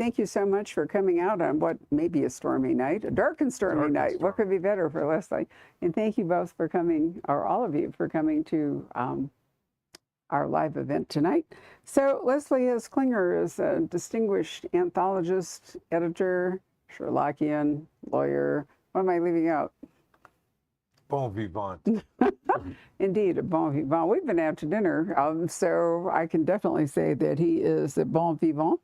thank you so much for coming out on what may be a stormy night, a dark and stormy night. What could be better for Leslie? And thank you both for coming, or all of you for coming to our live event tonight. So Leslie S. Klinger is a distinguished anthologist, editor, Sherlockian, lawyer. What am I leaving out? Bon vivant. Indeed, a bon vivant. We've been out to dinner, so I can definitely say that he is a bon vivant.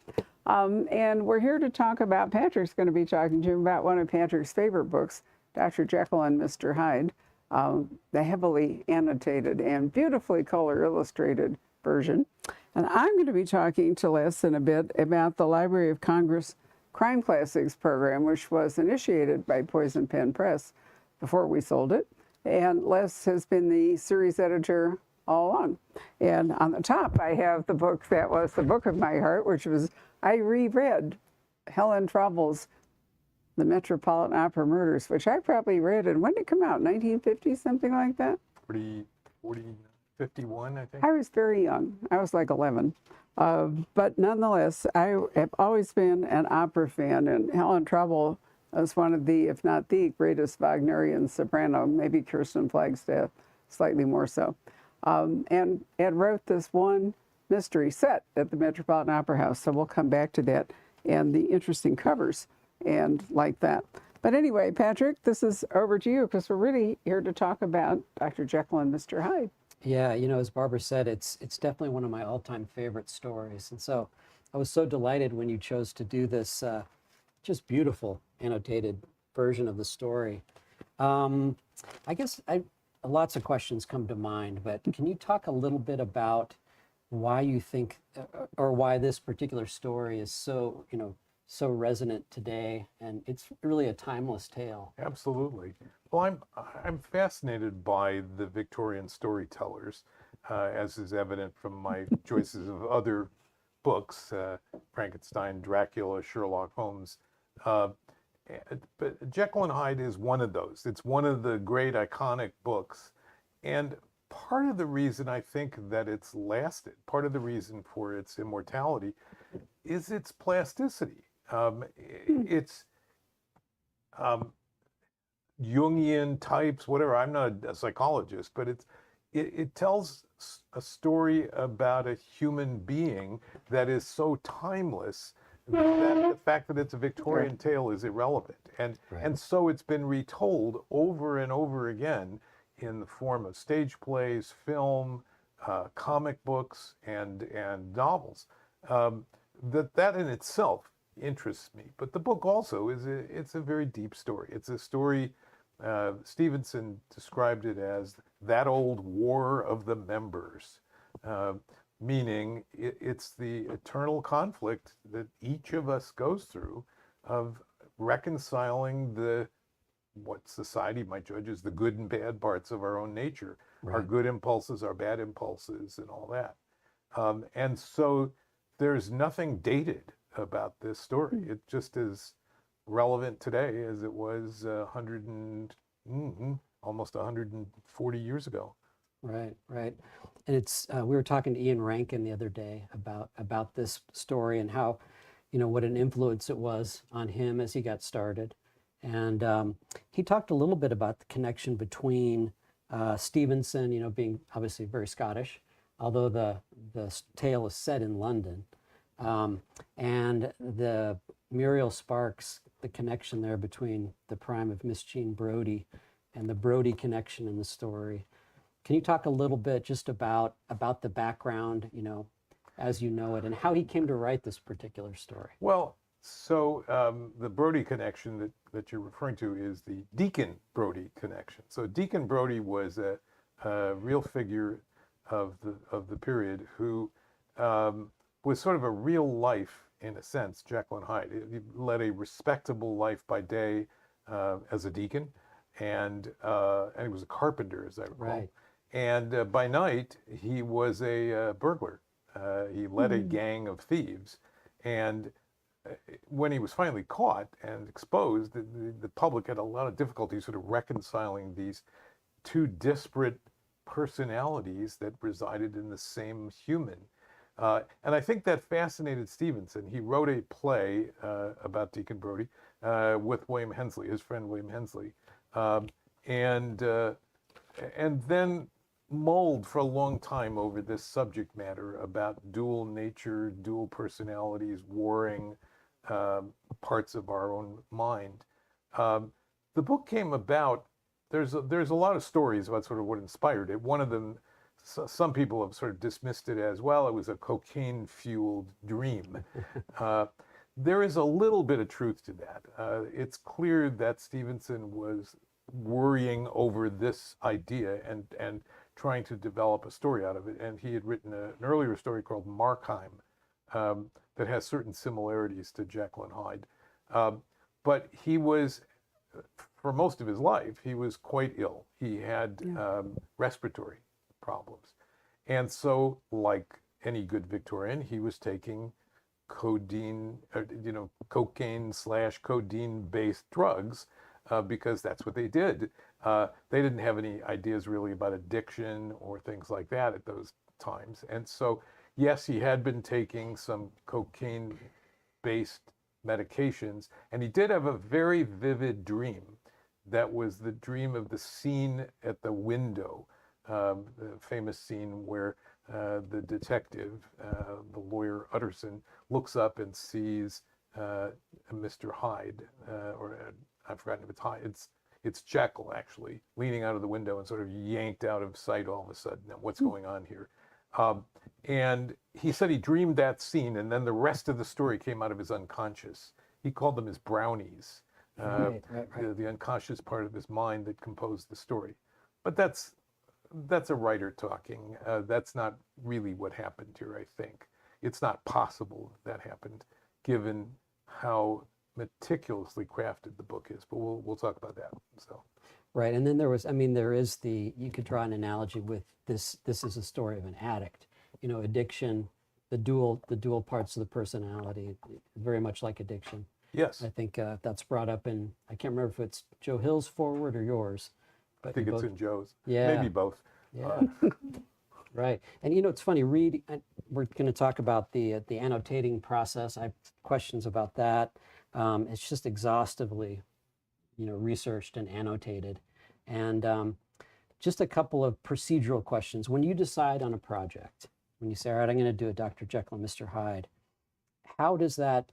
And we're here to talk about, Patrick's going to be talking to him about one of Patrick's favorite books, Dr. Jekyll and Mr. Hyde, the heavily annotated and beautifully color illustrated version. And I'm going to be talking to Les in a bit about the Library of Congress Crime Classics program, which was initiated by Poison Pen Press before we sold it. And Les has been the series editor all along. And on the top, I have the book that was the book of my heart, which was, I reread Helen Traubel's The Metropolitan Opera Murders, which I probably read, and when did it come out? 1950, something like that? 51, I think. I was very young. I was like 11. But nonetheless, I have always been an opera fan, and Helen Traubel is one of the, if not the greatest Wagnerian soprano, maybe Kirsten Flagstaff, slightly more so. And wrote this one mystery set at the Metropolitan Opera House, so we'll come back to that and the interesting covers and like that. But anyway, Patrick, this is over to you because we're really here to talk about Dr. Jekyll and Mr. Hyde. Yeah, you know, as Barbara said, it's definitely one of my all-time favorite stories. And so I was so delighted when you chose to do this just beautiful annotated version of the story. I guess lots of questions come to mind, but can you talk a little bit about why you think, or why this particular story is so, so resonant today, and it's really a timeless tale? Absolutely. Well, I'm fascinated by the Victorian storytellers, as is evident from my choices of other books, Frankenstein, Dracula, Sherlock Holmes. But Jekyll and Hyde is one of those. It's one of the great iconic books. And part of the reason I think that it's lasted, part of the reason for its immortality, is its plasticity. It's Jungian types, whatever. I'm not a psychologist, but it tells a story about a human being that is so timeless that the fact that it's a Victorian tale is irrelevant. And so it's been retold over and over again in the form of stage plays, film, comic books, and novels. That in itself interests me. But the book also it's a very deep story. It's a story, Stevenson described it as that old war of the members. Meaning it's the eternal conflict that each of us goes through of reconciling what society might judge as the good and bad parts of our own nature, our good impulses, our bad impulses, and all that. And so there's nothing dated about this story. It just is relevant today as it was almost 140 years ago. Right. And it's we were talking to Ian Rankin the other day about this story and how, what an influence it was on him as he got started. And he talked a little bit about the connection between Stevenson, being obviously very Scottish, although the tale is set in London, and the Muriel Sparks, the connection there between the prime of Miss Jean Brodie and the Brodie connection in the story. Can you talk a little bit just about the background, as you know it, and how he came to write this particular story? Well, so the Brodie connection that you're referring to is the Deacon Brodie connection. So Deacon Brodie was a real figure of the period who was sort of a real life, in a sense, Jekyll and Hyde. He led a respectable life by day as a deacon, and he was a carpenter, as I recall. Right. And by night, he was a burglar. He led a gang of thieves. And when he was finally caught and exposed, the public had a lot of difficulty sort of reconciling these two disparate personalities that resided in the same human. And I think that fascinated Stevenson. He wrote a play about Deacon Brodie with William Hensley, his friend William Hensley, um, and then mulled for a long time over this subject matter about dual nature, dual personalities, warring parts of our own mind. The book came about. There's a lot of stories about sort of what inspired it. One of them, some people have sort of dismissed it as, well, it was a cocaine-fueled dream. There is a little bit of truth to that. It's clear that Stevenson was worrying over this idea and trying to develop a story out of it. And he had written an earlier story called Markheim that has certain similarities to Jekyll and Hyde. But he was, for most of his life, he was quite ill. He had respiratory problems. And so, like any good Victorian, he was taking cocaine / codeine-based drugs because that's what they did. They didn't have any ideas really about addiction or things like that at those times. And so, yes, he had been taking some cocaine-based medications, and he did have a very vivid dream. That was the dream of the scene at the window, the famous scene where the detective, the lawyer Utterson, looks up and sees Mr. Hyde, or I've forgotten if it's Hyde. It's Jekyll, actually, leaning out of the window and sort of yanked out of sight all of a sudden. Now, what's going on here? And he said he dreamed that scene, and then the rest of the story came out of his unconscious. He called them his brownies, Right. the unconscious part of his mind that composed the story. But that's a writer talking. That's not really what happened here, I think. It's not possible that happened, given how meticulously crafted the book is. But we'll talk about that. So. Right, and then there is you could draw an analogy with this is a story of an addict, addiction, the dual parts of the personality, very much like addiction. Yes. I think that's brought up in, I can't remember if it's Joe Hill's foreword or yours. But I think it's in Joe's. Yeah. Maybe both. Yeah. Right, and it's funny, we're going to talk about the annotating process. I have questions about that. It's just exhaustively researched and annotated. And just a couple of procedural questions. When you decide on a project, when you say, all right, I'm going to do a Dr. Jekyll and Mr. Hyde, how does that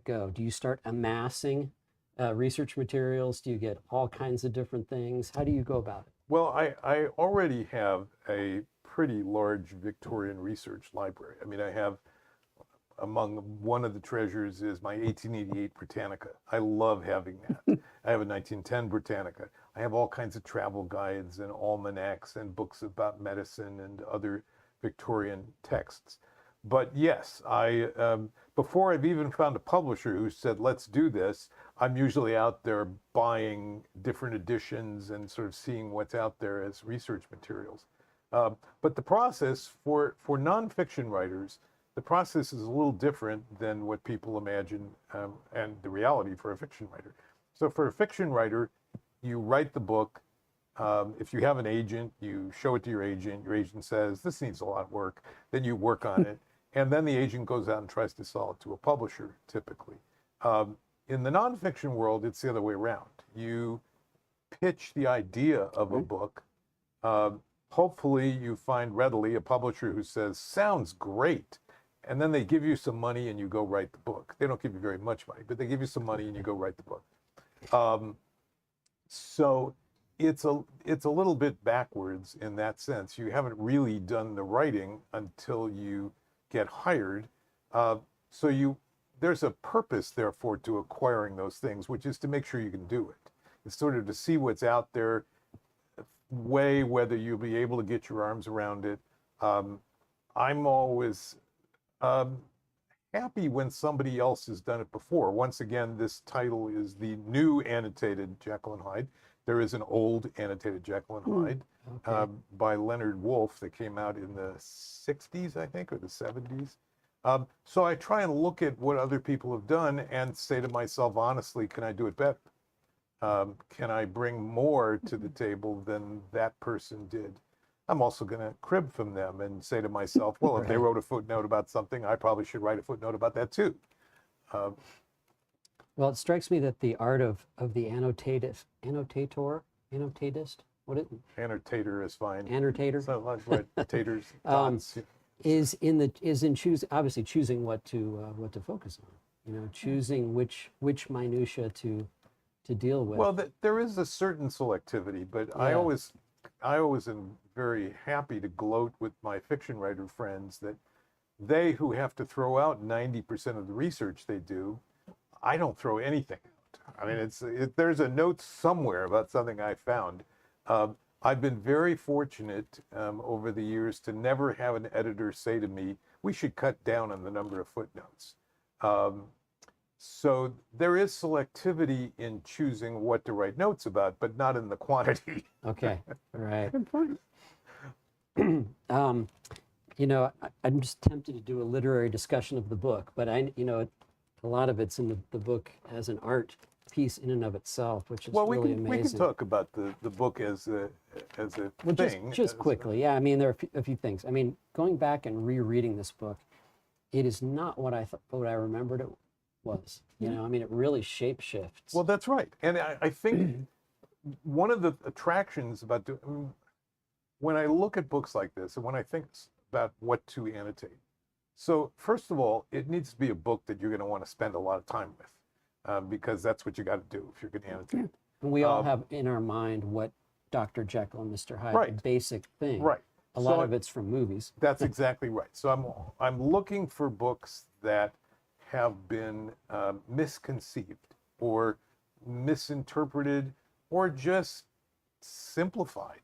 go? Do you start amassing research materials? Do you get all kinds of different things? How do you go about it? Well, I already have a pretty large Victorian research library. I mean, I have, among one of the treasures is my 1888 Britannica. I love having that. I have a 1910 Britannica. I have all kinds of travel guides and almanacs and books about medicine and other Victorian texts. But yes, before I've even found a publisher who said, let's do this, I'm usually out there buying different editions and sort of seeing what's out there as research materials. But the process for nonfiction writers, the process is a little different than what people imagine and the reality for a fiction writer. So for a fiction writer, you write the book. If you have an agent, you show it to your agent. Your agent says, this needs a lot of work. Then you work on it. And then the agent goes out and tries to sell it to a publisher, typically. In the nonfiction world, it's the other way around. You pitch the idea of a book. Hopefully, you find readily a publisher who says, sounds great. And then they give you some money and you go write the book. They don't give you very much money, but they give you some money and you go write the book. So it's a little bit backwards in that sense. You haven't really done the writing until you get hired. So there's a purpose, therefore, to acquiring those things, which is to make sure you can do it. It's sort of to see what's out there, weigh whether you'll be able to get your arms around it. I'm always happy when somebody else has done it before. Once again, this title is the new annotated Jekyll and Hyde. There is an old annotated Jekyll and Hyde by Leonard Woolf that came out in the 60s, I think, or the 70s. So I try and look at what other people have done and say to myself, honestly, can I do it better? Can I bring more to the table than that person did? I'm also going to crib from them and say to myself, well, if they Right. wrote a footnote about something, I probably should write a footnote about that too. Well, it strikes me that the art of the annotatist, what is Annotator is fine. annotator, So like right, taters, dots. is in obviously choosing what to focus on. You know, choosing which minutia to deal with. Well, there is a certain selectivity, but I Yeah. always am very happy to gloat with my fiction writer friends that they who have to throw out 90% of the research they do, I don't throw anything out. I mean, there's a note somewhere about something I found. I've been very fortunate over the years to never have an editor say to me, we should cut down on the number of footnotes. So there is selectivity in choosing what to write notes about, but not in the quantity. Okay, right. Good point. You know, I'm just tempted to do a literary discussion of the book, but a lot of it's in the book as an art piece in and of itself, which is Well, really we can amazing. talk about the book as a Well, thing. just quickly, yeah. I mean, there are a few things. I mean, going back and rereading this book, it is not what what I remembered it was. You know, I mean, it really shape shifts. Well, that's right. And I think one of the attractions about when I look at books like this and when I think about what to annotate. So first of all, it needs to be a book that you're going to want to spend a lot of time with because that's what you got to do if you're going to annotate. And we all have in our mind what Dr. Jekyll and Mr. Hyde, Right. the basic thing. Right. A lot So of it's from movies. That's exactly right. So I'm looking for books that have been misconceived or misinterpreted or just simplified.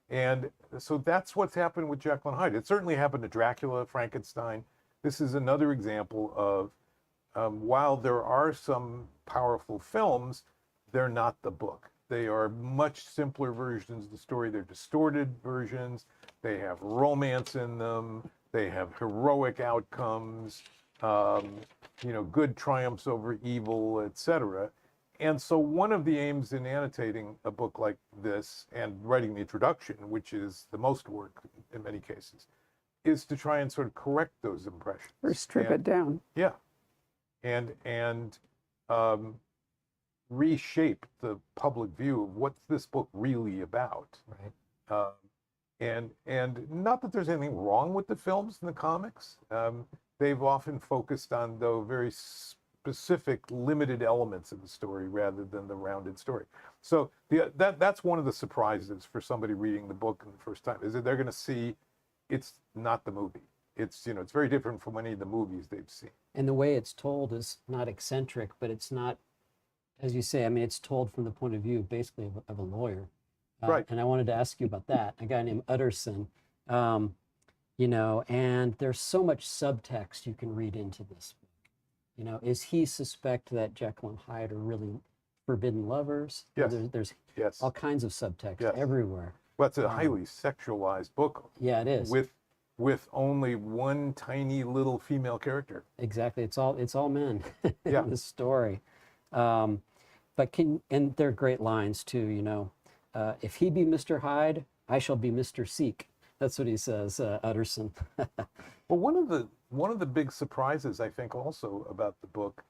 And so that's what's happened with Jekyll and Hyde. It certainly happened to Dracula, Frankenstein. This is another example of while there are some powerful films, they're not the book. They are much simpler versions of the story. They're distorted versions. They have romance in them. They have heroic outcomes, good triumphs over evil, etc. And so one of the aims in annotating a book like this and writing the introduction, which is the most work in many cases, is to try and sort of correct those impressions. Or strip it down. Yeah. And reshape the public view of what's this book really about. Right. And not that there's anything wrong with the films and the comics. They've often focused on, though, very specific, limited elements of the story rather than the rounded story. So that's one of the surprises for somebody reading the book in the first time, is that they're going to see it's not the movie. It's very different from any of the movies they've seen. And the way it's told is not eccentric, but it's not, as you say, I mean, it's told from the point of view basically of a lawyer. Right. And I wanted to ask you about that. A guy named Utterson, and there's so much subtext you can read into this book. Is he suspect that Jekyll and Hyde are really forbidden lovers? Yes. There's Yes. all kinds of subtext Yes. everywhere. Well, it's a highly sexualized book. Yeah, it is. With only one tiny little female character. Exactly. It's all men Yeah. in this story. And there are great lines too, if he be Mr. Hyde, I shall be Mr. Seek. That's what he says, Utterson. Well, one of the big surprises, I think, also about the book,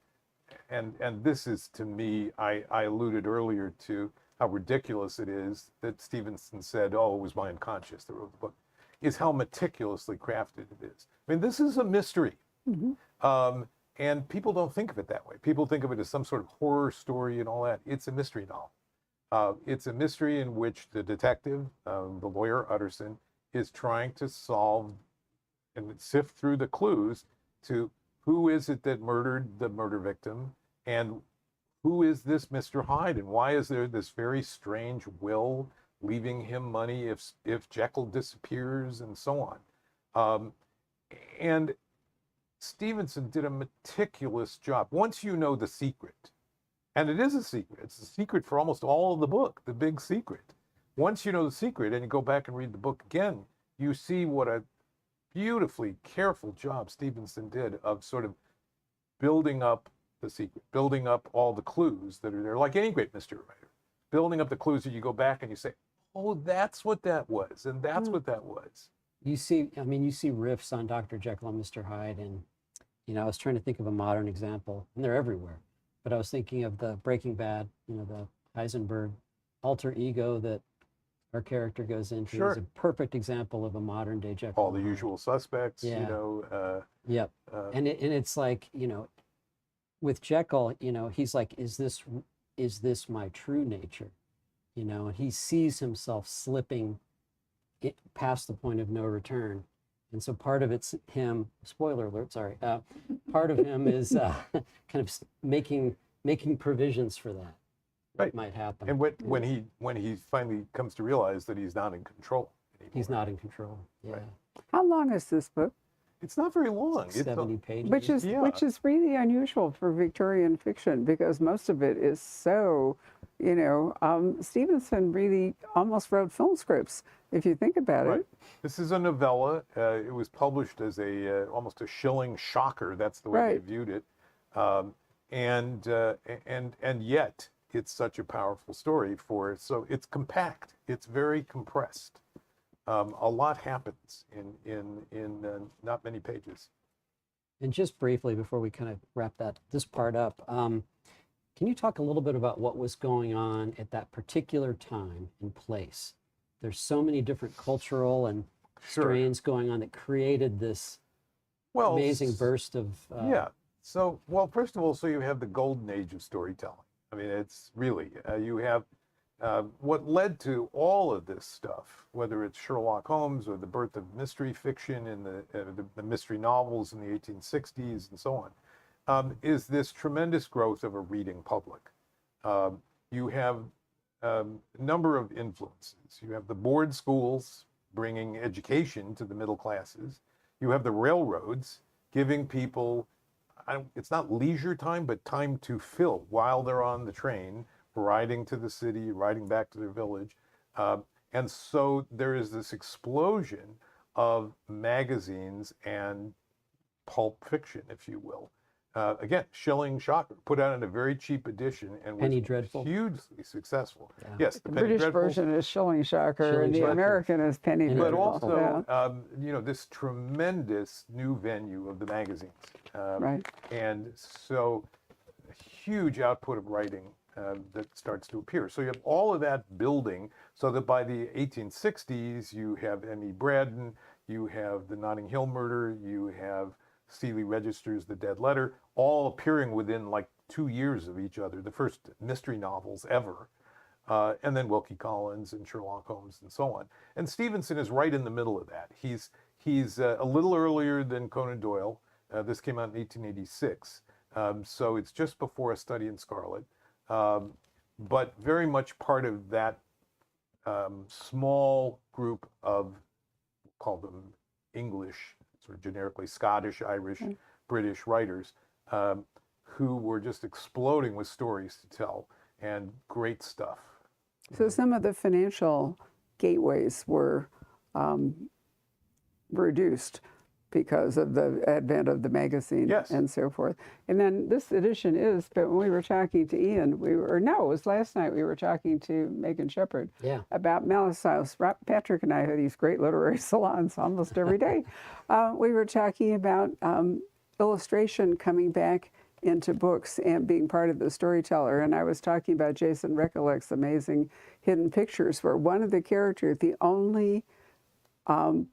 and this is, to me, I alluded earlier to how ridiculous it is that Stevenson said, oh, it was my unconscious that wrote the book, is how meticulously crafted it is. I mean, this is a mystery. Mm-hmm. And people don't think of it that way. People think of it as some sort of horror story and all that. It's a mystery novel. It's a mystery in which the detective, the lawyer Utterson, is trying to solve and sift through the clues to who is it that murdered the murder victim and who is this Mr. Hyde and why is there this very strange will leaving him money if Jekyll disappears and so on. And Stevenson did a meticulous job. Once you know the secret, and it is a secret, it's a secret for almost all of the book, the big secret. Once you know the secret and you go back and read the book again, you see what a beautifully careful job Stevenson did of sort of building up the secret, building up all the clues that are there, like any great mystery writer, building up the clues that you go back and you say, oh, that's what that was, and that's Mm. what that was. You see, I mean, you see riffs on Dr. Jekyll and Mr. Hyde, and I was trying to think of a modern example, and they're everywhere. But I was thinking of the Breaking Bad, the Heisenberg alter ego that our character goes into Sure. is a perfect example of a modern day Jekyll. All the and Hyde. usual suspects, Yeah. Yep. uh, And it's like, with Jekyll, he's like, is this my true nature? And he sees himself slipping past the point of no return. And so part of it's him, spoiler alert, sorry, part of him is kind of making provisions for that. Right. Might happen. and when he finally comes to realize that he's not in control anymore. He's not in control. Yeah. Right. How long is this book? It's not very long. It's 70 pages. Yeah. Which is really unusual for Victorian fiction, because most of it is so, Stevenson really almost wrote film scripts, if you think about Right. it. This is a novella. It was published as almost a shilling shocker. That's the way they Right. viewed it, and yet it's such a powerful story so it's compact. It's very compressed. A lot happens in not many pages. And just briefly, before we kind of wrap this part up, can you talk a little bit about what was going on at that particular time and place? There's so many different cultural and Sure. strains going on that created this Well, amazing burst of yeah. So, well, first of all, so you have the golden age of storytelling. I mean, it's really, you have what led to all of this stuff, whether it's Sherlock Holmes or the birth of mystery fiction in the mystery novels in the 1860s and so on, is this tremendous growth of a reading public. You have a number of influences. You have the board schools bringing education to the middle classes. You have the railroads giving people, it's not leisure time, but time to fill while they're on the train, riding to the city, riding back to their village. And so there is this explosion of magazines and pulp fiction, if you will. Again, shilling shocker, put out in a very cheap edition and Penny was Dreadful. hugely successful. Yeah. Yes, The the Penny British Dreadful, version is Shilling Shocker, and the Shilling Shocker. American is Penny Penny but Dreadful. also, Yeah. this tremendous new venue of the magazines. Right. And so a huge output of writing that starts to appear. So you have all of that building so that by the 1860s, you have M.E. Braddon, you have the Notting Hill Murder, you have Seeley Register's The Dead Letter, all appearing within like 2 years of each other, the first mystery novels ever. And then Wilkie Collins and Sherlock Holmes and so on. And Stevenson is right in the middle of that. He's a little earlier than Conan Doyle. This came out in 1886. So it's just before A Study in Scarlet. But very much part of that small group of, call them English, sort of generically Scottish, Irish, British writers who were just exploding with stories to tell and great stuff. So some of the financial gateways were reduced because of the advent of the magazine Yes. and so forth. And then this edition is, but when we were talking to Ian, it was last night, we were talking to Megan Shepherd Yeah. about Malice House. Patrick and I have these great literary salons almost every day. We were talking about illustration coming back into books and being part of the storyteller. And I was talking about Jason Recollect's amazing Hidden Pictures, where one of the characters, the only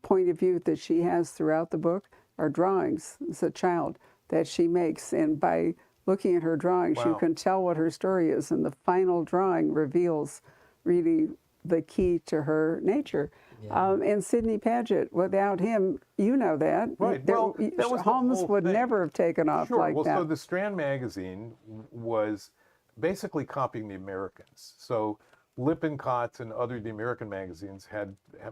point of view that she has throughout the book are drawings. It's a child that she makes. And by looking at her drawings, you Wow. can tell what her story is. And the final drawing reveals really the key to her nature. Yeah. And Sidney Paget, without him, you know that. Right. Well, that was the Holmes whole would thing. never have taken off Sure. like Well, that. so the Strand magazine was basically copying the Americans. So Lippincott and the American magazines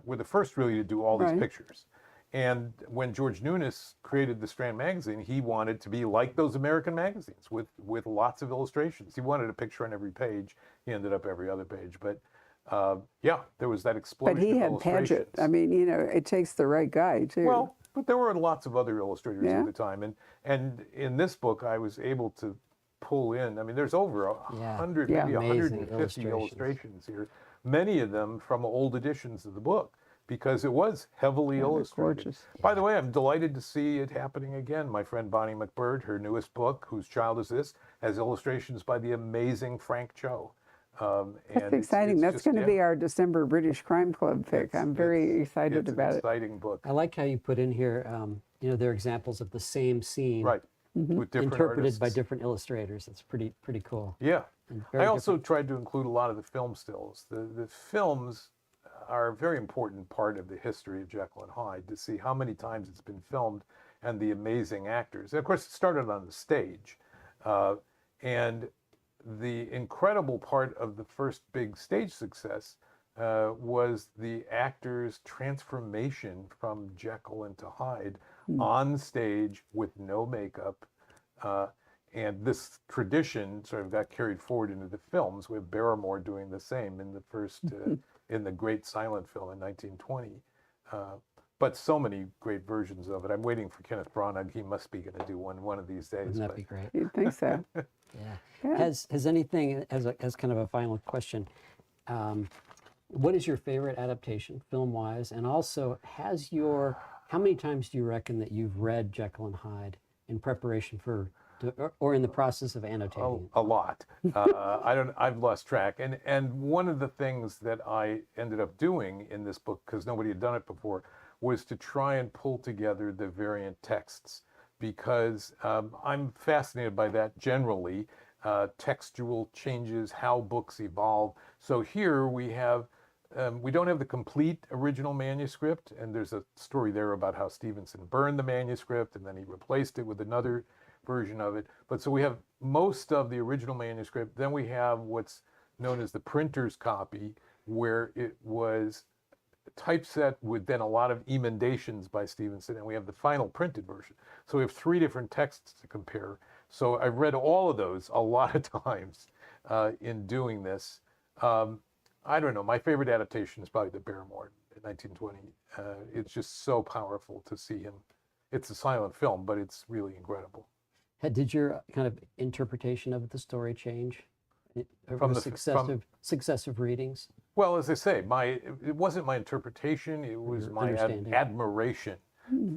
were the first really to do all these Right. pictures. And when George Nunes created the Strand magazine, he wanted to be like those American magazines with lots of illustrations. He wanted a picture on every page. He ended up every other page. But yeah, there was that explosion But he of had illustrations. Paget. I mean, it takes the right guy, too. Well, but there were lots of other illustrators Yeah. at the time, and in this book, I was able to pull in. I mean, there's over Yeah. 100, Yeah. maybe Amazing 150 illustrations. illustrations here many of them from old editions of the book, because it was heavily they're illustrated. gorgeous. By the way, I'm delighted to see it happening again. My friend Bonnie McBird, her newest book, Whose Child Is This?, has illustrations by the amazing Frank Cho. That's exciting. That's just, going to yeah, be our December British Crime Club pick. I'm very excited it's about an it. exciting book. I like how you put in here, there are examples of the same scene Right. With different interpreted by artists. different illustrators. It's pretty cool. Yeah. And I very also different. tried to include a lot of the film stills. The films are a very important part of the history of Jekyll and Hyde, to see how many times it's been filmed and the amazing actors. And of course, it started on the stage. And the incredible part of the first big stage success was the actors' transformation from Jekyll into Hyde on stage with no makeup. And this tradition sort of got carried forward into the films, with Barrymore doing the same in the first, in the great silent film in 1920. But so many great versions of it. I'm waiting for Kenneth Branagh. He must be going to do one of these days. Wouldn't that but- be great? You'd think so. Yeah. Yeah. Has anything, as kind of a final question, what is your favorite adaptation film-wise? And also, how many times do you reckon that you've read Jekyll and Hyde in preparation for, or in the process of annotating? A lot. I've lost track. And one of the things that I ended up doing in this book, because nobody had done it before, was to try and pull together the variant texts, because I'm fascinated by that generally, textual changes, how books evolve. So here we have, we don't have the complete original manuscript, and there's a story there about how Stevenson burned the manuscript and then he replaced it with another version of it. But so we have most of the original manuscript. Then we have what's known as the printer's copy, where it was typeset with then a lot of emendations by Stevenson, and we have the final printed version. So we have three different texts to compare. So I've read all of those a lot of times in doing this. I don't know, my favorite adaptation is probably the Barrymore in 1920. It's just so powerful to see him. It's a silent film, but it's really incredible. Did your kind of interpretation of the story change From over the- successive readings? Well, as I say, it wasn't my interpretation, it was Your my understanding. admiration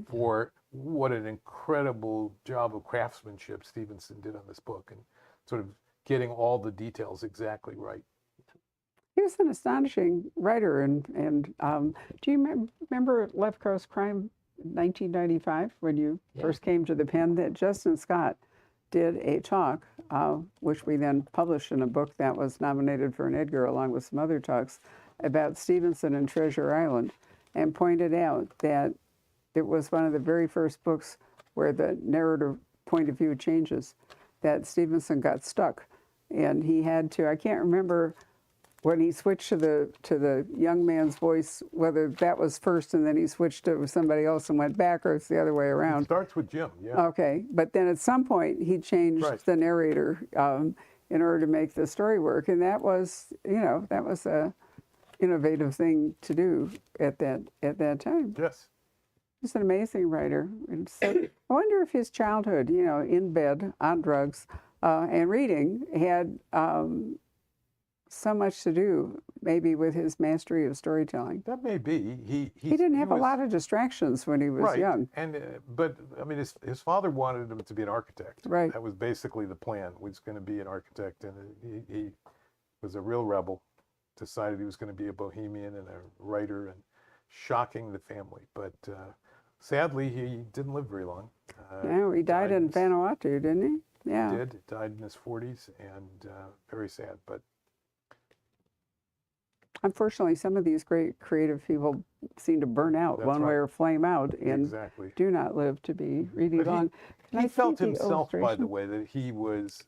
for what an incredible job of craftsmanship Stevenson did on this book, and sort of getting all the details exactly right. He was an astonishing writer, and do you remember Left Coast Crime in 1995, when you first came to the pen? That Justin Scott did a talk, which we then published in a book that was nominated for an Edgar, along with some other talks, about Stevenson and Treasure Island, and pointed out that it was one of the very first books where the narrative point of view changes, that Stevenson got stuck, and he had to, I can't remember when he switched to the young man's voice, whether that was first and then he switched to somebody else and went back, or it's the other way It around. starts with Jim, yeah. Okay, but then at some point he changed Right. the narrator in order to make the story work, and that was, that was a innovative thing to do at that time. Yes. He's an amazing writer. And so I wonder if his childhood, in bed on drugs and reading, had so much to do maybe with his mastery of storytelling. That may be. He didn't have a was- lot of distractions when he was right. young. And but I mean, his father wanted him to be an architect. Right. That was basically the plan. Was going to be an architect, and he was a real rebel. Decided he was going to be a bohemian and a writer, and shocking the family. But sadly, he didn't live very long. No, he died in his- Vanuatu, didn't he? Yeah. He did. Died in his 40s, and very sad. But Unfortunately, some of these great creative people seem to burn out That's one way right. or flame out and exactly. do not live to be really But long. Can I He see felt the himself, by the illustration? way, that he was,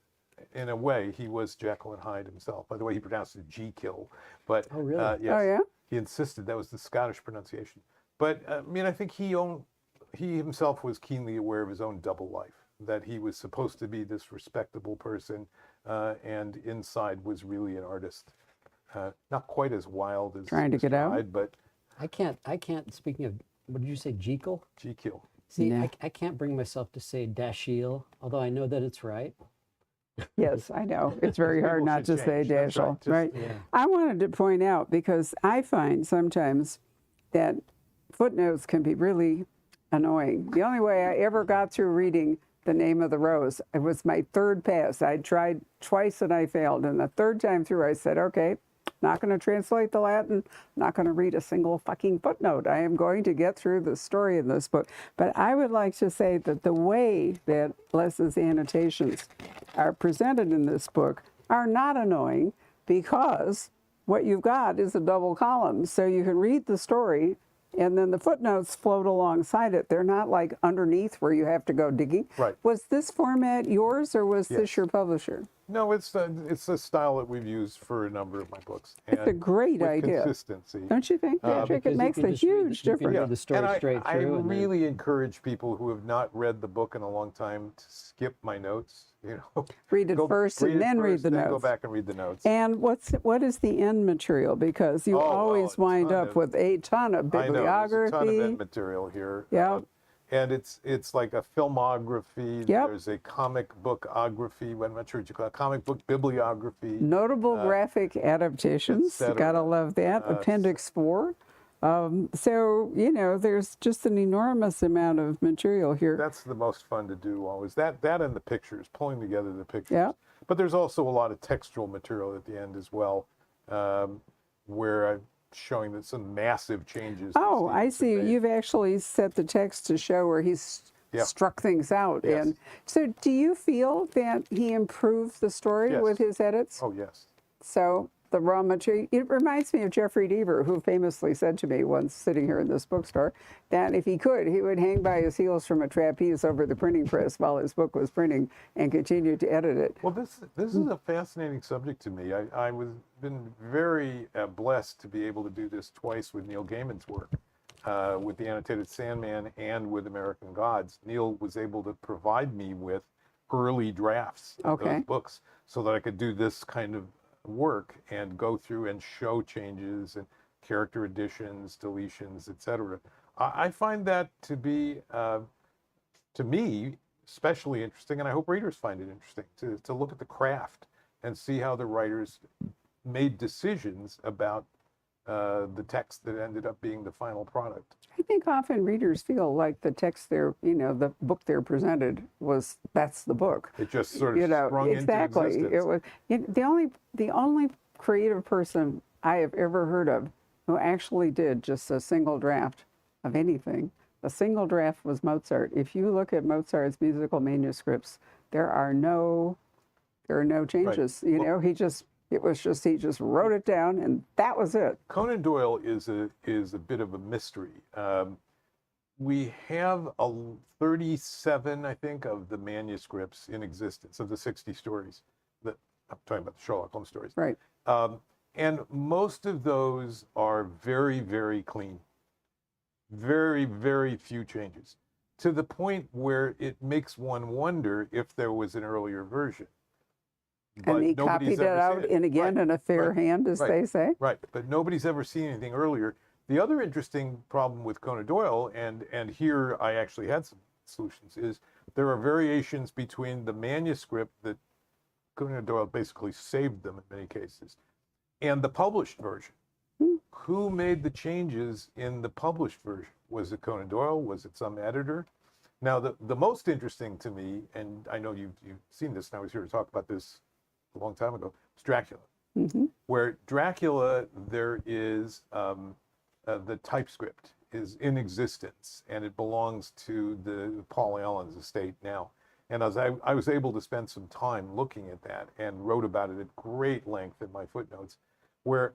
in a way, he was Jekyll and Hyde himself. By the way, he pronounced it Jekyll, but Oh, really? yes, Oh, yeah? he insisted that was the Scottish pronunciation. But I mean, I think he himself was keenly aware of his own double life, that he was supposed to be this respectable person, and inside was really an artist. Not quite as wild as Trying to get out? Hyde, but I can't, speaking of, what did you say, Jekyll? Jekyll. See, Yeah. I can't bring myself to say Dashiell, although I know that it's right. Yes, I know. It's very hard People not should to say change. That's right. Daschle, Just- right? Yeah. I wanted to point out, because I find sometimes that footnotes can be really annoying. The only way I ever got through reading The Name of the Rose, it was my third pass. I tried twice and I failed. And the third time through, I said, okay, not going to translate the Latin, not going to read a single fucking footnote. I am going to get through the story in this book. But I would like to say that the way that Les's annotations are presented in this book are not annoying, because what you've got is a double column. So you can read the story and then the footnotes float alongside it. They're not like underneath where you have to go digging. Right. Was this format yours, or was this Yes. your publisher? No, it's a style that we've used for a number of my books. It's a and great with idea. Consistency. Don't you think, Patrick? Because It you makes can a just read huge you can read difference. the story and straight I through. and then- really encourage people who have not read the book in a long time to skip my notes. You know, Read it first and it then read first, the then notes. Go back and read the notes. And what is the end material? Because you Oh, well, always a wind ton up of- with a ton of I know, there's a ton of bibliography. end material here. Yeah. And it's like a filmography. Yep. There's a comic bookography. I'm not sure what you call it. Comic book bibliography. Notable graphic adaptations. cetera. Gotta love that. Appendix 4. So, you know, there's just an enormous amount of material here. That's the most fun to do always. That and the pictures, pulling together the pictures. Yeah. But there's also a lot of textual material at the end as well, where I'm showing that some massive changes. that Oh, I Stevenson see. made. You've actually set the text to show where he's Yeah. struck things out. Yes. And so do you feel that he improved the story Yes. with his edits? Oh, yes. So the raw material, it reminds me of Jeffrey Deaver, who famously said to me once sitting here in this bookstore that if he could, he would hang by his heels from a trapeze over the printing press while his book was printing and continue to edit it. Well, this is a fascinating subject to me. I was been very blessed to be able to do this twice with Neil Gaiman's work, with the Annotated Sandman and with American Gods. Neil was able to provide me with early drafts of Okay. those books so that I could do this kind of work and go through and show changes and character additions, deletions, etc. I find that to be, to me, especially interesting, and I hope readers find it interesting to look at the craft and see how the writers made decisions about the text that ended up being the final product. I think often readers feel like the text they're, you know, the book they're presented that's the book. It just sort of You know, sprung exactly. into existence. It was the only creative person I have ever heard of who actually did just a single draft of anything. A single draft was Mozart. If you look at Mozart's musical manuscripts, there are no changes. You know, he just wrote it down and that was it. Conan Doyle is a bit of a mystery. We have 37, I think, of the manuscripts in existence of the 60 stories. I'm talking about the Sherlock Holmes stories. Right. And most of those are very, very clean. Very, very few changes. To the point where it makes one wonder if there was an earlier version. And he nobody's copied it ever out seen and again Right, in a fair right, hand, as right, they say. Right, but nobody's ever seen anything earlier. The other interesting problem with Conan Doyle, and here I actually had some solutions, is there are variations between the manuscript that Conan Doyle basically saved them in many cases, and the published version. Who made the changes in the published version? Was it Conan Doyle? Was it some editor? Now, the most interesting to me, and I know you've seen this, and I was here to talk about this a long time ago, is Dracula. Where Dracula, there is the typescript is in existence, and it belongs to the Paul Allen's estate now. And as I was able to spend some time looking at that and wrote about it at great length in my footnotes, where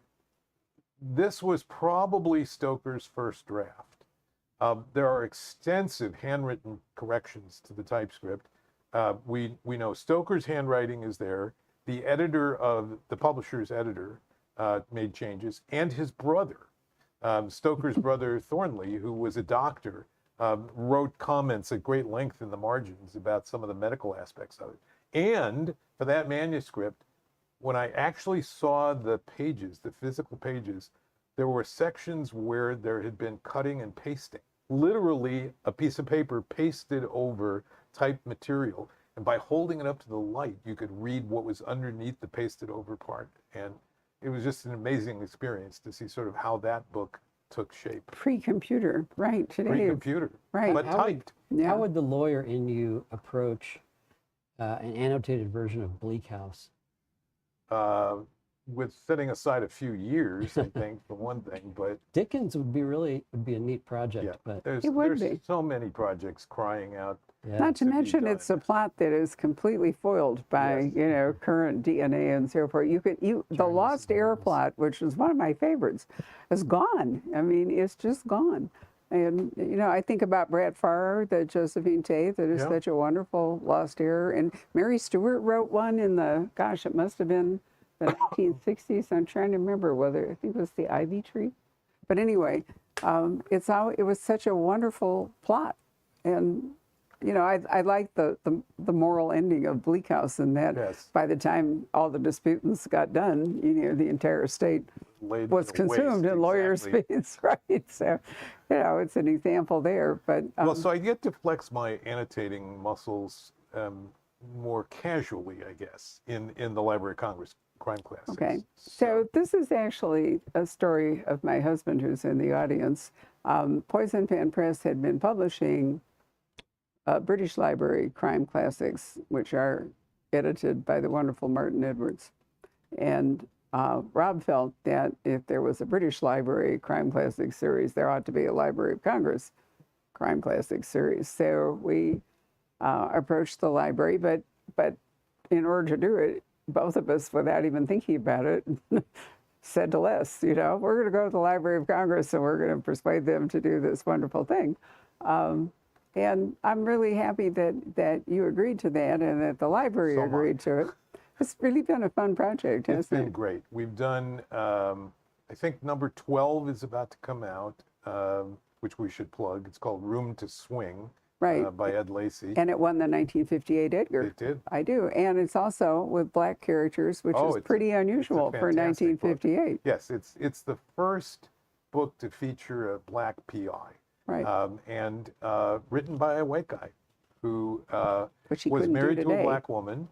this was probably Stoker's first draft. There are extensive handwritten corrections to the typescript. We know Stoker's handwriting is there. The editor of the publisher's editor made changes, and his brother, Stoker's brother Thornley, who was a doctor, wrote comments at great length in the margins about some of the medical aspects of it. And for that manuscript, when I actually saw the pages, the physical pages, there were sections where there had been cutting and pasting, literally a piece of paper pasted over typed material. and by holding it up to the light, you could read what was underneath the pasted over part. And it was just an amazing experience to see sort of how that book took shape. Pre-computer, right? Today, Pre-computer, right? but typed. Yeah. How would the lawyer in you approach an annotated version of Bleak House? With setting aside a few years, I think, for one thing, but Dickens would be a neat project, yeah, but there's It would be. so many projects crying out. yeah. Not to to be mention, it's a done. plot that is completely foiled by Yes. current DNA and so forth. The Lost Air plot, which is one of my favorites, is gone. I mean, it's just gone. And I think about Brat Farrar, the Josephine Tate, that is Yeah. such a wonderful Lost Air. And Mary Stewart wrote one in it must have been the 1960s. I'm trying to remember I think it was the Ivy Tree. But anyway, it was such a wonderful plot. And I like the moral ending of Bleak House, in that Yes. by the time all the disputants got done, the entire estate Laid was to consumed waste, in lawyers' exactly. fees, right? So, it's an example there. But Well, so I get to flex my annotating muscles more casually, I guess, in the Library of Congress crime classics. okay, so this is actually a story of my husband, who's in the audience. Poison Pen Press had been publishing British Library crime classics, which are edited by the wonderful Martin Edwards. And Rob felt that if there was a British Library crime classics series, there ought to be a Library of Congress crime classics series. So we approached the library, but in order to do it, both of us, without even thinking about it, said to Les, we're going to go to the Library of Congress and we're going to persuade them to do this wonderful thing. And I'm really happy that you agreed to that and that the library So agreed to it. It's really been a fun project, It's hasn't been it? great. We've done, I think number 12 is about to come out, which we should plug. It's called Room to Swing Right. by Ed Lacey. And it won the 1958 Edgar. It did. I do. And it's also with black characters, which is pretty unusual for fantastic book. 1958. Yes, it's the first book to feature a black PI. Right. And written by a white guy who Which he was couldn't do married to a today. black woman,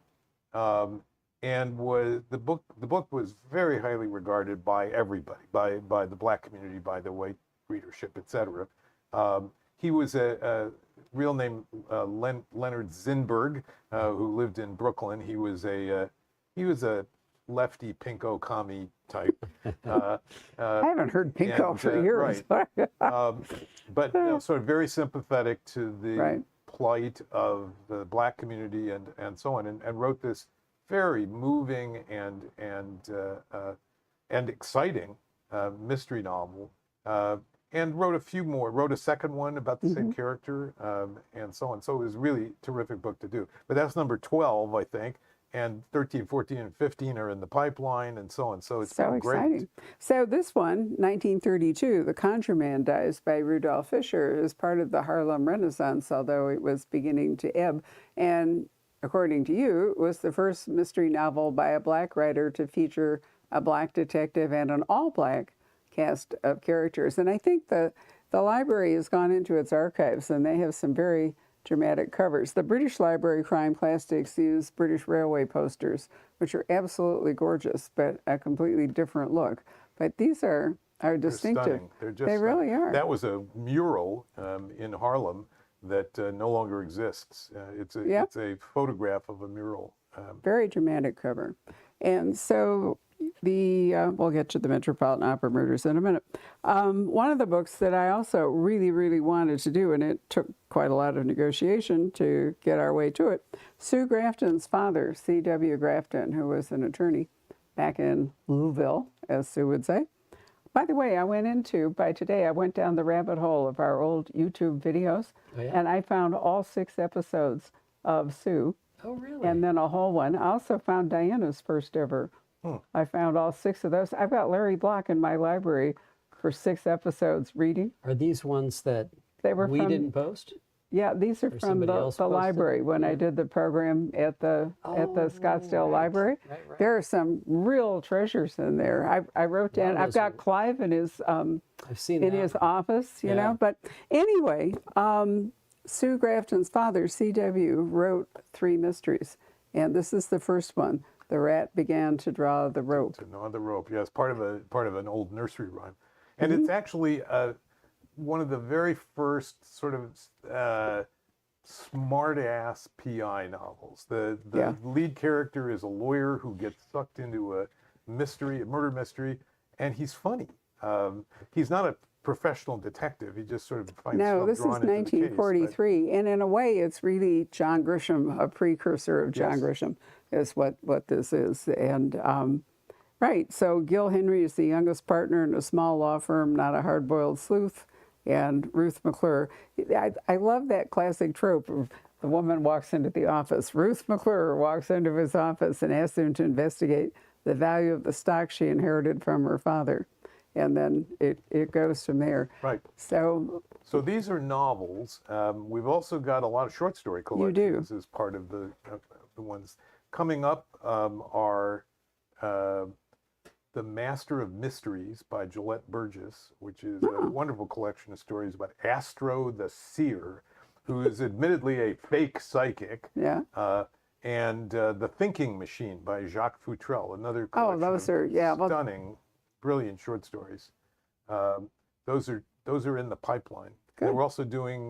and the book was very highly regarded by everybody, by the black community, by the white readership, etc. He was a real name Leonard Zinberg, who lived in Brooklyn. He was a lefty pinko commie type. I haven't heard Pinko and, for years. But sort of very sympathetic to the Right. plight of the black community and so on, and wrote this very moving and exciting mystery novel, and wrote a few more. Wrote a second one about the same character, and so on. So it was really a terrific book to do. But that's number 12, I think. And 13, 14, and 15 are in the pipeline, and so on. So it's So been exciting. great. So this one, 1932, The Conjure Man Dies by Rudolph Fisher, is part of the Harlem Renaissance, although it was beginning to ebb. And according to you, it was the first mystery novel by a black writer to feature a black detective and an all-black cast of characters. And I think the library has gone into its archives, and they have some very dramatic covers. The British Library crime classics use British Railway posters, which are absolutely gorgeous, but a completely different look. But these are They're distinctive. stunning. They're just They really stunning. are. That was a mural in Harlem that no longer exists. It's a photograph of a mural. Very dramatic cover. And so we'll get to the Metropolitan Opera Murders in a minute. One of the books that I also really, really wanted to do, and it took quite a lot of negotiation to get our way to it, Sue Grafton's father, C.W. Grafton, who was an attorney back in Louisville, as Sue would say. By the way, I went down the rabbit hole of our old YouTube videos, Oh, yeah? and I found all 6 episodes of Sue, Oh, really? and then a whole one. I also found Diana's first ever. I found all 6 of those. I've got Larry Block in my library for 6 episodes reading. Are these ones that They were we from, didn't post? yeah, these are from somebody the else posted? library when I did the program at the Scottsdale right. Library. Right. There are some real treasures in there. I wrote down, I've those got are- Clive in his I've seen in that his one. office, you Yeah. know. But anyway, Sue Grafton's father, C.W., wrote 3 mysteries, and this is the first one. The rat began to draw the rope. To gnaw the rope. Yes, part of an old nursery rhyme, and it's actually one of the very first sort of smart-ass PI novels. The lead character is a lawyer who gets sucked into a murder mystery, and he's funny. He's not a professional detective. He just sort of finds No, himself this is drawn into the case, 1943, and in a way, it's really John Grisham, a precursor of John Grisham, is what this is. And right, so Gil Henry is the youngest partner in a small law firm, not a hard-boiled sleuth, and Ruth McClure. I love that classic trope of the woman walks into the office. Ruth McClure walks into his office and asks him to investigate the value of the stock she inherited from her father. And then it goes from there. Right. So these are novels. We've also got a lot of short story collections as part of the ones coming up. Are The Master of Mysteries by Gillette Burgess, which is a wonderful collection of stories about Astro the Seer, who is admittedly a fake psychic. Yeah. And The Thinking Machine by Jacques Futrell, another collection those are stunning, brilliant short stories. Those are in the pipeline. Good. And we're also doing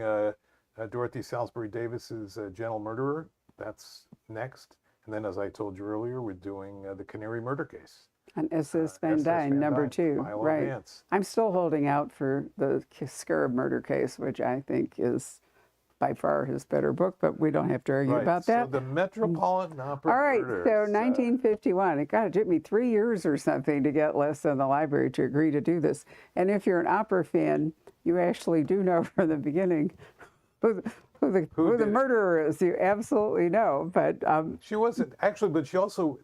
Dorothy Salisbury Davis's Gentle Murderer. That's next. And then, as I told you earlier, we're doing The Canary Murder Case. And SS Van Dyne, number 2, right? Vance. I'm still holding out for the Scarab murder case, which I think is by far his better book, but we don't have to argue about that. So the Metropolitan Opera. All right, Murders, so 1951. It took me 3 years or something to get Les in the library to agree to do this. And if you're an opera fan, you actually do know from the beginning who the murderer is. You absolutely know. But she wasn't actually, but she also,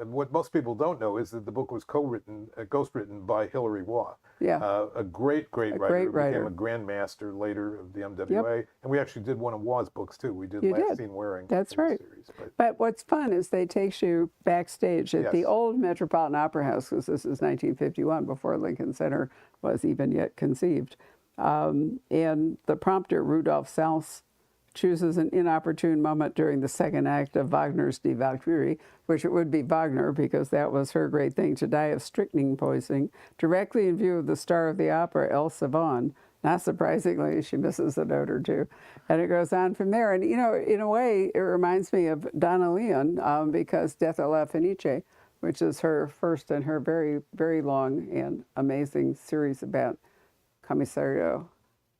what most people don't know is that the book was co-written, ghostwritten by Hilary Waugh. Yeah. A great writer. Great writer. Became a grandmaster later of the MWA. And we actually did one of Waugh's books too. We did Last Seen Wearing. That's right. Series, but what's fun is they take you backstage at the old Metropolitan Opera House, because this is 1951, before Lincoln Center was even yet conceived. And the prompter, Rudolf Saus, chooses an inopportune moment during the second act of Wagner's Die Walküre, which it would be Wagner because that was her great thing, to die of strychnine poisoning, directly in view of the star of the opera, Elsa Vaughan. Not surprisingly, she misses a note or two. And it goes on from there. And, you know, in a way, it reminds me of Donna Leon because Death à la Fenice, which is her first and her very, very long and amazing series about Commissario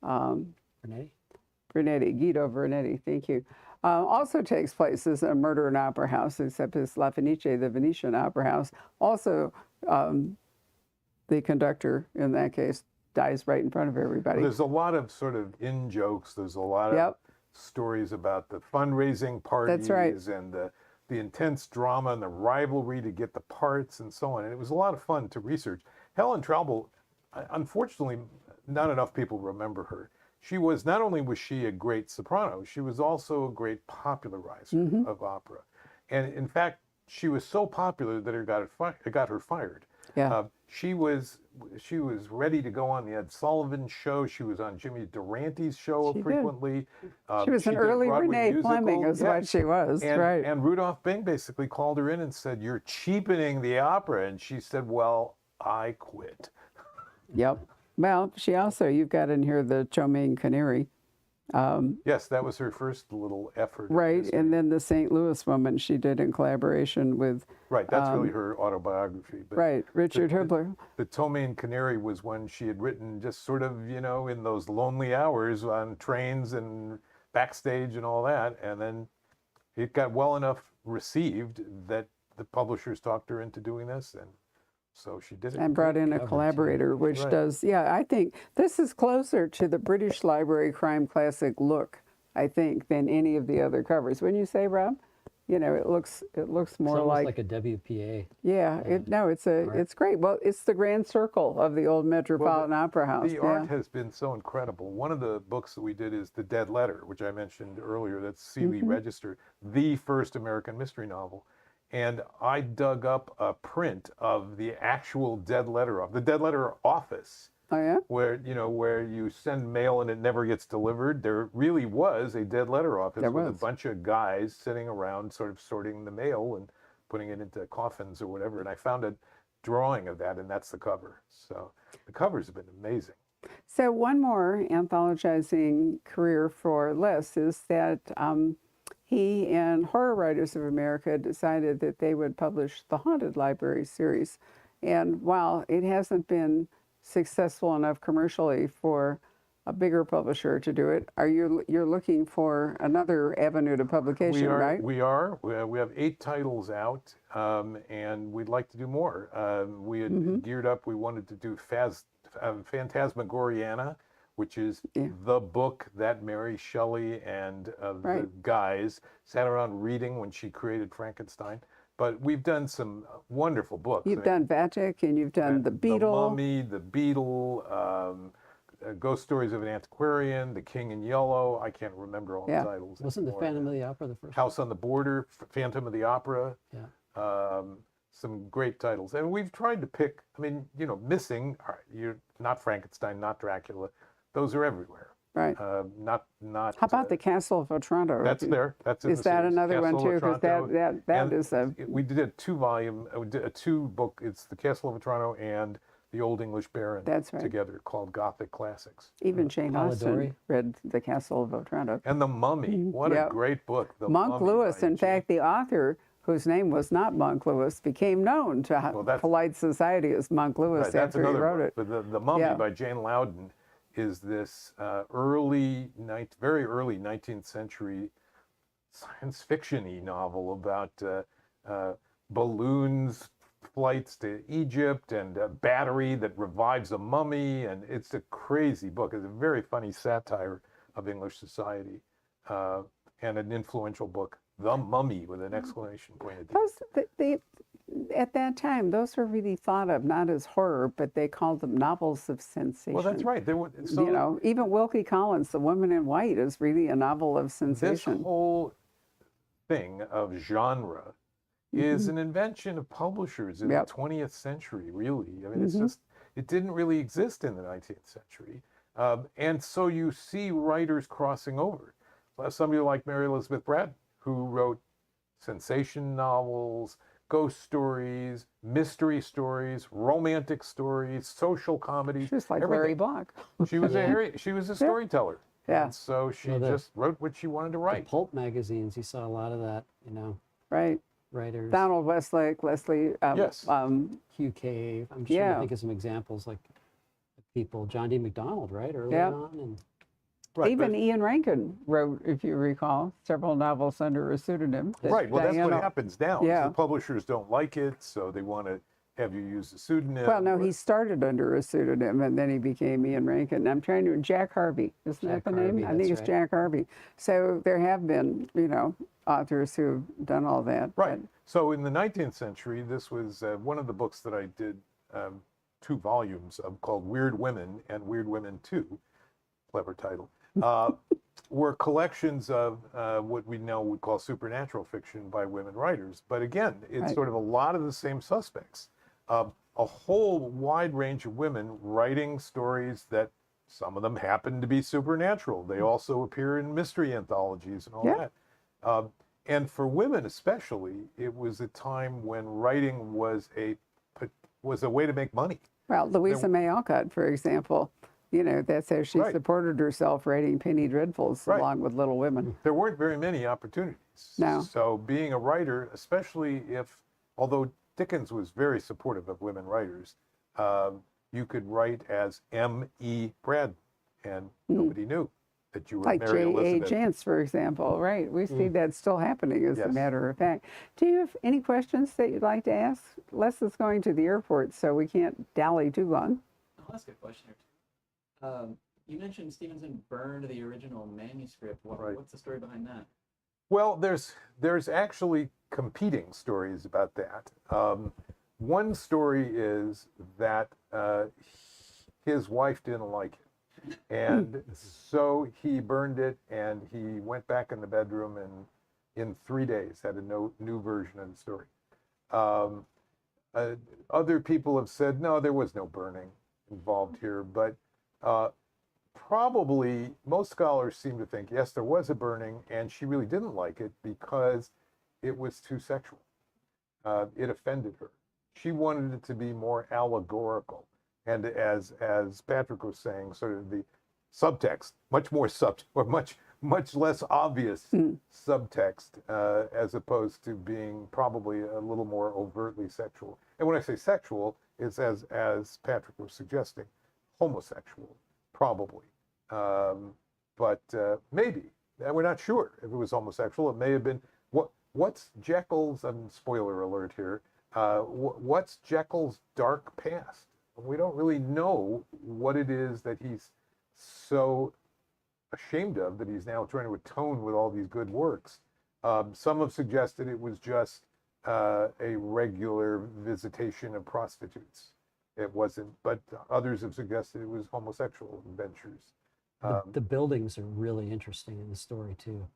Vernetti, Guido Vernetti, thank you. Also takes place as a murder in opera house, except it's La Fenice, the Venetian opera house. Also, the conductor in that case dies right in front of everybody. There's a lot of sort of in-jokes. There's a lot of stories about the fundraising parties and the intense drama and the rivalry to get the parts and so on. And it was a lot of fun to research. Helen Traubel, unfortunately, not enough people remember her. She was, not only was she a great soprano, she was also a great popularizer of opera. And in fact, she was so popular that it got her fired. Yeah. She was ready to go on the Ed Sullivan Show. She was on Jimmy Durante's show frequently. She was an early Renee Fleming is what she was, right. And Rudolph Bing basically called her in and said, "You're cheapening the opera." And she said, "Well, I quit." Yep. Well, she also, you've got in here the Chow Mein Canary. Yes, that was her first little effort. Right, and then the St. Louis Woman she did in collaboration with... Right, that's really her autobiography. But right, Richard Hubler. The Chow Mein Canary was one she had written just sort of, you know, in those lonely hours on trains and backstage and all that. And then it got well enough received that the publishers talked her into doing this. And so she did it. And brought in a collaborator, which does, I think this is closer to the British Library crime classic look, I think, than any of the other covers. Wouldn't you say, Rob? You know, it looks more like a WPA. Yeah, it's great. Well, it's the grand circle of the old Metropolitan Opera House. The art has been so incredible. One of the books that we did is The Dead Letter, which I mentioned earlier. That's Seeley Register, the first American mystery novel. And I dug up a print of the actual Dead Letter, of the Dead Letter office Oh, yeah? where you send mail and it never gets delivered. There really was a dead letter office There with a was. bunch of guys sitting around sort of sorting the mail and putting it into coffins or whatever. And I found a drawing of that, and that's the cover. So the covers have been amazing. So one more anthologizing career for Les is that he and Horror Writers of America decided that they would publish the Haunted Library series. And while it hasn't been successful enough commercially for a bigger publisher to do it, you're looking for another avenue to publication, right? We are. We have 8 titles out, and we'd like to do more. We had geared up. We wanted to do Phantasmagoriana, which is the book that Mary Shelley and the guys sat around reading when she created Frankenstein. But we've done some wonderful books. You've done Vatic, and you've done The Beetle. The Mummy, The Beetle, Ghost Stories of an Antiquarian, The King in Yellow. I can't remember all the titles. Wasn't the anymore. Phantom of the Opera the first House on the Border, Phantom of the Opera. Yeah. Some great titles. And we've tried to pick, missing, you're not Frankenstein, not Dracula. Those are everywhere. Right. Not. How about the Castle of Otranto? That's there. That's in Is the that series. another one Castle too? of Because Otranto. that is a We did a 2-volume, a 2-book. It's the Castle of Otranto and the Old English Baron. That's right. Together, called Gothic Classics. even Jane Austen Polidori. read the Castle of Otranto. And the Mummy. What a great book. The Monk Mummy Lewis, by in fact, the author, whose name was not Monk Lewis, became known to polite society as Monk Lewis Right, that's after he another wrote book. it. But the Mummy by Jane Loudon is this very early 19th century science fiction-y novel about balloons, flights to Egypt, and a battery that revives a mummy. And it's a crazy book. It's a very funny satire of English society, and an influential book. The Mummy, with an exclamation point at the end. At that time, those were really thought of not as horror, but they called them novels of sensation. Well, that's right. Even Wilkie Collins, The Woman in White, is really a novel of sensation. This whole thing of genre is an invention of publishers in the 20th century, really. I mean, it's just, it didn't really exist in the 19th century. And so you see writers crossing over. Somebody like Mary Elizabeth Braddon, who wrote sensation novels, ghost stories, mystery stories, romantic stories, social comedies. Just like everything. Larry Block. She was a storyteller. Yeah. And so she just wrote what she wanted to The write. pulp magazines, you saw a lot of that, Right. writers. Donald Westlake, Leslie. Yes. Hugh Cave. I'm just trying to think of some examples like people. John D. MacDonald, right? Early on. And Right, Even Ian Rankin wrote, if you recall, several novels under a pseudonym. Right. Well, that's what Diana- happens now. Yeah. The publishers don't like it, so they want to have you use a pseudonym. Well, no, he started under a pseudonym, and then he became Ian Rankin. I'm trying to, Jack Harvey, isn't Jack that the name? Harvey, I think that's it's right. Jack Harvey. So there have been, authors who've done all that. Right. So in the 19th century, this was one of the books that I did 2 volumes of, called Weird Women and Weird Women 2, clever title, were collections of what we now would call supernatural fiction by women writers. But again, it's sort of a lot of the same suspects. A whole wide range of women writing stories that some of them happen to be supernatural. They also appear in mystery anthologies and all that. And for women especially, it was a time when writing was a way to make money. Well, Louisa May Alcott, for example, that's how she Right. supported herself writing Penny Dreadfuls along with Little Women. There weren't very many opportunities. No. So being a writer, especially although Dickens was very supportive of women writers, you could write as M.E. Braddon, and nobody knew that you were Like Mary J.A. Elizabeth. Chance, for example, right? We see that still happening, as a matter of fact. Do you have any questions that you'd like to ask? Les is going to the airport, so we can't dally too long. I'll ask a question or two. You mentioned Stevenson burned the original manuscript. What's the story behind that? Well, there's actually competing stories about that. One story is that his wife didn't like it, and so he burned it, and he went back in the bedroom and in 3 days had a new version of the story. Other people have said, no, there was no burning. involved here, but probably most scholars seem to think, yes, there was a burning, and she really didn't like it because it was too sexual. It offended her. She wanted it to be more allegorical. And as Patrick was saying, sort of the subtext, much more or much less obvious subtext, as opposed to being probably a little more overtly sexual. And when I say sexual, it's as Patrick was suggesting, homosexual, probably. But maybe. And we're not sure if it was homosexual. It may have been. What's Jekyll's, spoiler alert here, what's Jekyll's dark past? We don't really know what it is that he's so ashamed of that he's now trying to atone with all these good works. Some have suggested it was just a regular visitation of prostitutes. It wasn't, but others have suggested it was homosexual adventures. The buildings are really interesting in the story too,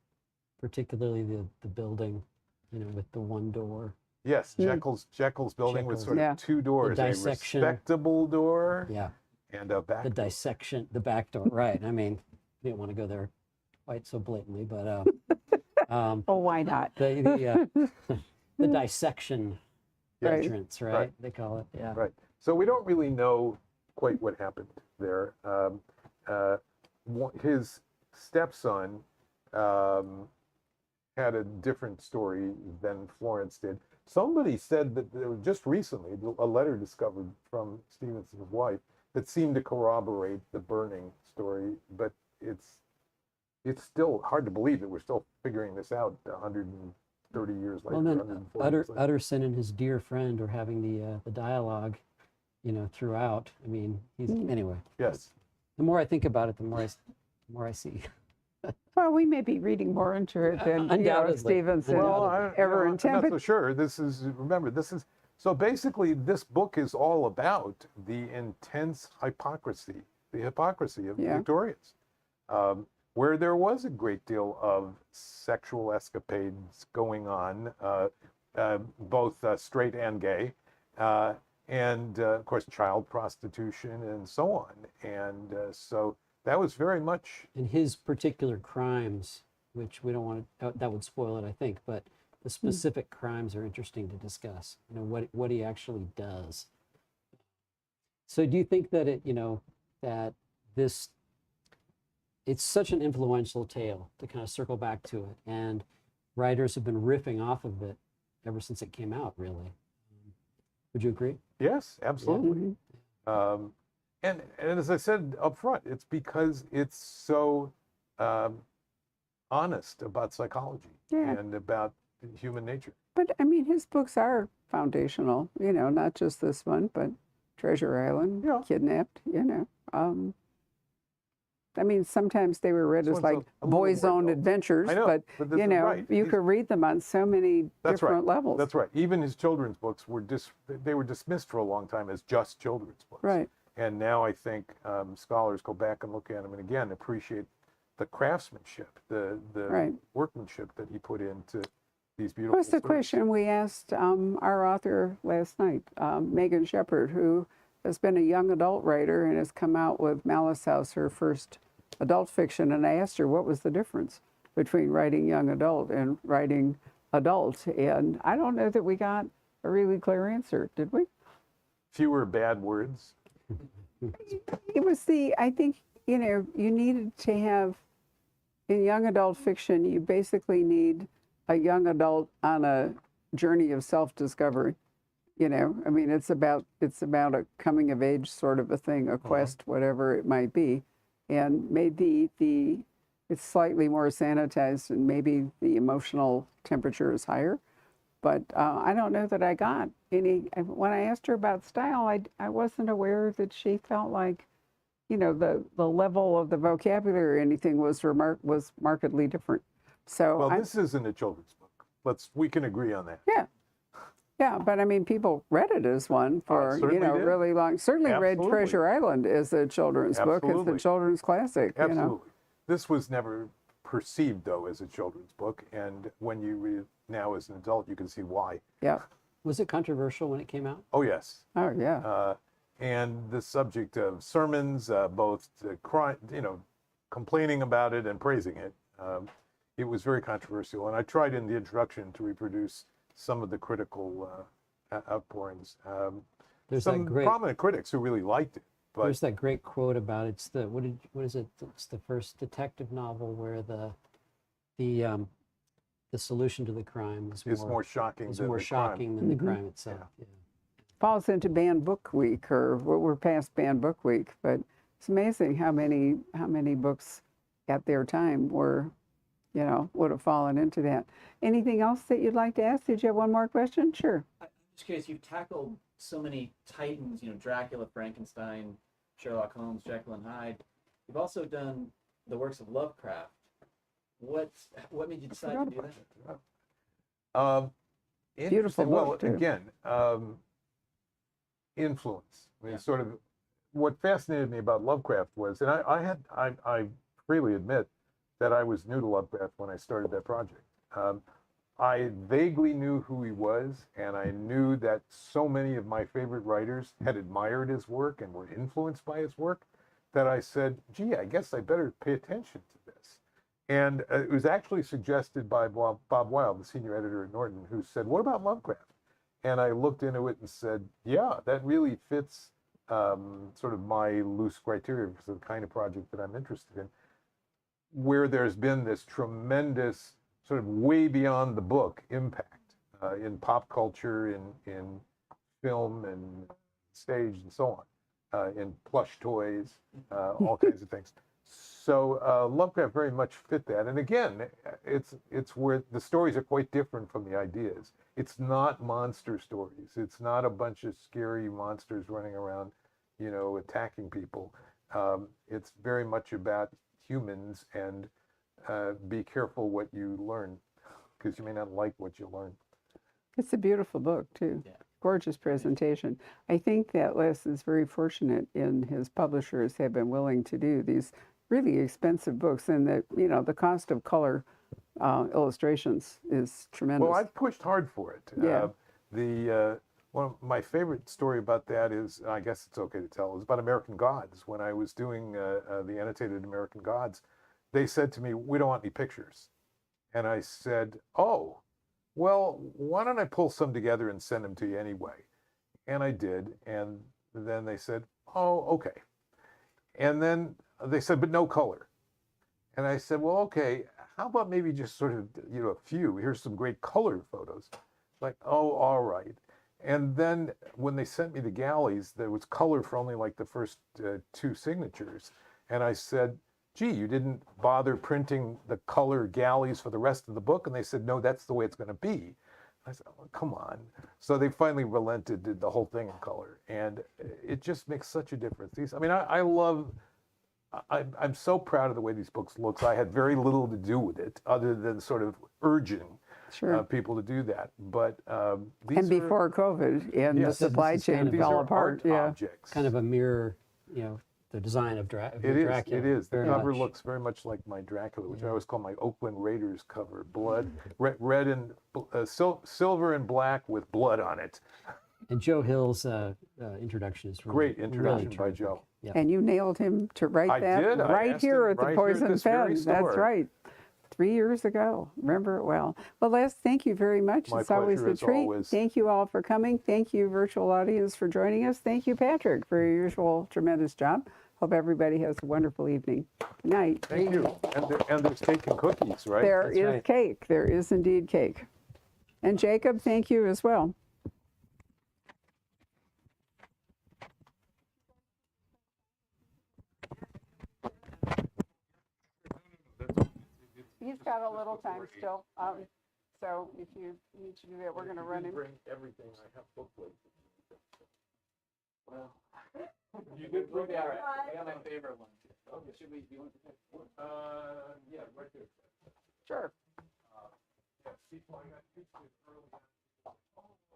particularly the building, with the one door. Yes, Jekyll's building with sort of two doors, The a dissection. respectable door Yeah, and a back the door. dissection, the back door. Right. I mean, you didn't want to go there quite so blatantly, but Oh, why not? the dissection Right. entrance, right? Right. They call it. Yeah. Right. So we don't really know quite what happened there. His stepson had a different story than Florence did. Somebody said that there was just recently a letter discovered from Stevenson's wife that seemed to corroborate the burning story, but it's still hard to believe that we're still figuring this out 130 years later. Well, then 140 years later. Utterson and his dear friend are having the dialogue, throughout. I mean, anyway. Yes. The more I think about it, the more I see. Well, we may be reading more into it than Undoubtedly. Stevenson Well, ever I'm not intended. so sure. So basically this book is all about the intense hypocrisy of the Yeah. Victorians, where there was a great deal of sexual escapades going on, both straight and gay, and of course child prostitution and so on. And so that was very much And his particular crimes, which we don't want to, that would spoil it, I think, but the specific crimes are interesting to discuss, what he actually does. So do you think that that it's such an influential tale, to kind of circle back to it, and writers have been riffing off of it ever since it came out, really? Would you agree? yes, absolutely. Mhm. And as I said up front, it's because it's so honest about psychology Yeah. and about human nature. But I mean, his books are foundational, not just this one, but Treasure Island, Yeah. Kidnapped, I mean, sometimes they were read This as one's like a little boys' more own adult. adventures, I know, but but this is right. you These- could read them on so many That's right. different levels. That's right. Even his children's books were dismissed for a long time as just children's books. Right. And now I think scholars go back and look at them and again appreciate the craftsmanship, the Right. workmanship that he put into these What beautiful was the stories. question we asked our author last night, Megan Shepard, who has been a young adult writer and has come out with Malice House, her first adult fiction. And I asked her what was the difference between writing young adult and writing adult. And I don't know that we got a really clear answer, did we? Fewer bad words. It was I think, you needed to have, in young adult fiction, you basically need a young adult on a journey of self-discovery. I mean, it's about a coming of age sort of a thing, a quest, whatever it might be. And maybe it's slightly more sanitized and maybe the emotional temperature is higher. But I don't know that I got any. When I asked her about style, I wasn't aware that she felt like, the level of the vocabulary or anything was markedly different. So Well, this isn't a children's book. We can agree on that. yeah, but I mean, people read it as one for certainly did. really long. Certainly read Absolutely. Treasure Island as a children's book. It's Absolutely. the children's classic. Absolutely. This was never perceived, though, as a children's book. And when you read it now as an adult, you can see why. Yeah. Was it controversial when it came out? Oh, yes. Oh yeah. and the subject of sermons, both complaining about it and praising it. It was very controversial, and I tried in the introduction to reproduce some of the critical outpourings. There's Some that great, prominent critics who really liked it, but there's that great quote about it's the what is it? It's the first detective novel where the solution to the crime it's more shocking is than more the crime. shocking than the crime itself. Yeah. Falls into banned book week, or we're past banned book week, but it's amazing how many books at their time were, would have fallen into that. Anything else that you'd like to ask? Did you have one more question? Sure. I'm just curious, you've tackled so many titans, Dracula, Frankenstein, Sherlock Holmes, Jekyll and Hyde. You've also done the works of Lovecraft. What made you decide to do that? Beautiful Well, book, too. again, influence. I mean, sort of what fascinated me about Lovecraft was, and I freely admit that I was new to Lovecraft when I started that project. I vaguely knew who he was, and I knew that so many of my favorite writers had admired his work and were influenced by his work, that I said, gee, I guess I better pay attention to this. And it was actually suggested by Bob Wilde, the senior editor at Norton, who said, what about Lovecraft? And I looked into it and said, yeah, that really fits sort of my loose criteria for the kind of project that I'm interested in, where there's been this tremendous sort of way beyond the book impact in pop culture, in film and stage and so on, in plush toys, all kinds of things. So Lovecraft very much fit that. And again, it's where the stories are quite different from the ideas. It's not monster stories. It's not a bunch of scary monsters running around, attacking people. It's very much about humans, and be careful what you learn, because you may not like what you learn. It's a beautiful book, too. Yeah. Gorgeous presentation. I think that Les is very fortunate in his publishers have been willing to do these really expensive books, and that, the cost of color illustrations is tremendous. Well, I've pushed hard for it. Yeah. One of my favorite story about that is, I guess it's okay to tell, is about American Gods. When I was doing the annotated American Gods, they said to me, we don't want any pictures. And I said, oh, well, why don't I pull some together and send them to you anyway? And I did. And then they said, oh, okay. And then they said, but no color. And I said, well, okay, how about maybe just sort of, a few? Here's some great colored photos. Like, oh, all right. And then when they sent me the galleys, there was color for only like the first two signatures. And I said, gee, you didn't bother printing the color galleys for the rest of the book? And they said, no, that's the way it's going to be. I said, oh, come on. So they finally relented, did the whole thing in color. And it just makes such a difference. I'm so proud of the way these books look. I had very little to do with it other than sort of urging people to do that. But and before COVID, and the supply chain fell apart. Objects. Kind of a mirror, the design of Dracula. It is. The cover much. looks very much like my Dracula, which I always call my Oakland Raiders cover. Blood, red and silver and black with blood on it. And Joe Hill's introduction is Great introduction really by terrific. Joe. Yeah. And you nailed him to write that did. I right asked here him at the right here at Poison this very Pen. That's store. right. 3 years ago. Remember it well. Well, Les, thank you very much. My It's always pleasure, a as treat. always. Thank you all for coming. Thank you, virtual audience, for joining us. Thank you, Patrick, for your usual tremendous job. Hope everybody has a wonderful evening. Good night. Thank you. And there's cake and cookies, right? There is right. cake. There is indeed cake. And Jacob, thank you as well. He's got a little time still. So if you need to do that, we're going to run him. Bring everything. I have booklets. Well, You did we'll bring be all right. it. I got my favorite one. Okay. Should we? Do you want to take one? Yeah, right there. Sure. Yeah, see, I got pictures early on.